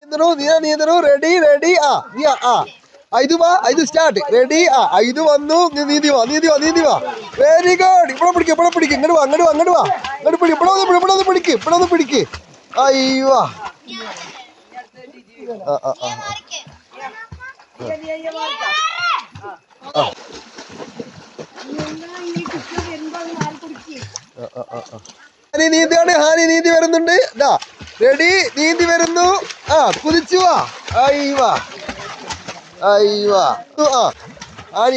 നീന്തണു ready ready ഇത് വാ ഇത് സ്റ്റാർട്ട് റെഡി ഇത് വന്നു നീന്തി വാ വെരി ഗുഡ് ഇവിടെ പിടിക്ക് ഇങ്ങോട്ട് വാ ഇങ്ങോട്ട് പിടി ഇവിടെ ഒന്ന് പിടിക്ക് അയ്യോ ഹാനി നീന്തി വരുന്നുണ്ട് റെഡി നീന്തി വരുന്നു കുതിച്ചു വാ അയ്യോ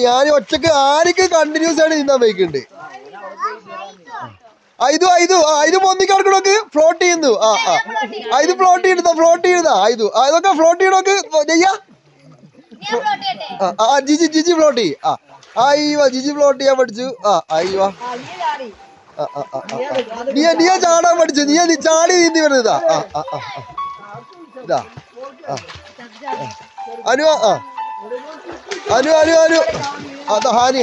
ഞാൻ ഒറ്റക്ക് ആർക്ക് കണ്ടിന്യൂസ് ആയിട്ട് നീന്താൻ വയ്ക്കുന്നുണ്ട് ഇത് പൊന്തിക്ക് കിടക്കണോക്ക് ഫ്ലോട്ട് ചെയ്യുന്നു ഇത് ഫ്ലോട്ട് ചെയ്യുന്ന അതൊക്കെ ഫ്ലോട്ട് ചെയ്യണോക്ക് ചെയ്യാ ജിജി ഫ്ലോട്ട് ചെയ്യ ജിജി ഫ്ലോട്ട് ചെയ്യാൻ പഠിച്ചു അയ്യോ നീ ചാടാൻ പഠിച്ചു നീ ചാടി നീന്തി വരുന്നതാ അനു അതാ ഹാനി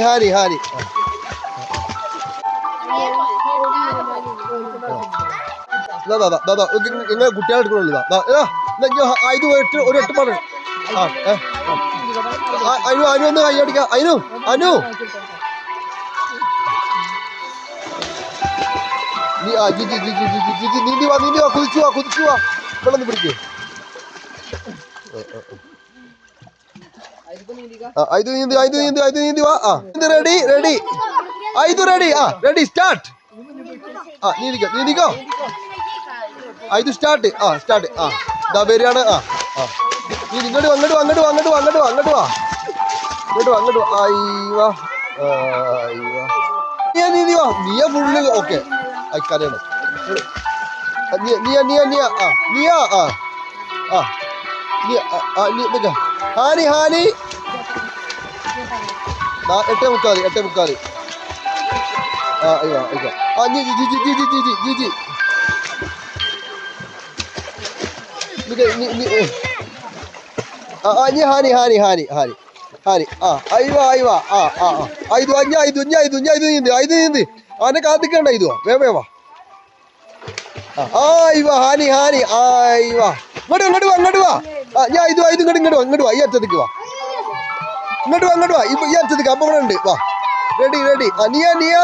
ഇങ്ങനെ കുട്ടികളെ എടുക്കണുള്ളൂ ഇത് ഒരു എട്ട് പറഞ്ഞു അനു ഒന്ന് കൈയടിക്ക അനു നീന്തി വാ കുതിച്ചു വാ ഇവിടെ ഒന്ന് പിടിക്കേ ഇത് നീന്തി വാ റെഡി റെഡി സ്റ്റാർട്ട് നീന്തിക്കോ ഇത് സ്റ്റാർട്ട് ഇതാ വരികയാണ് ഇങ്ങോട്ട് വാ നീന്തി വാ നീയ ഫുള്ള് ഓക്കെ അയക്കാനാണ് ഹാനി 8:30 ജിജി ഹാനി നീന്തി അവനെ കാത്തിക്കണ്ട ഇതുവാ വേവാ ഹാനി ഇങ്ങോട്ട് വാ ഞാൻ ഇങ്ങോട്ട് വാ ഈ അറ്റത്തേക്ക് വാ ഇങ്ങോട്ട് വാ ഈ അറ്റത്തേക്ക് അപ്പൊ ഇവിടെ ഉണ്ട് വാ റെഡി നിയ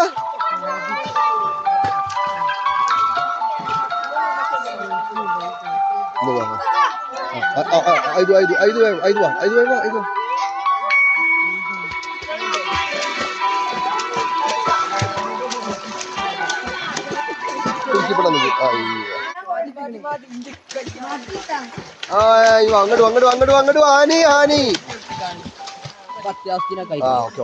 അങ്ങോട്ട് ഹാനി ഓക്കെ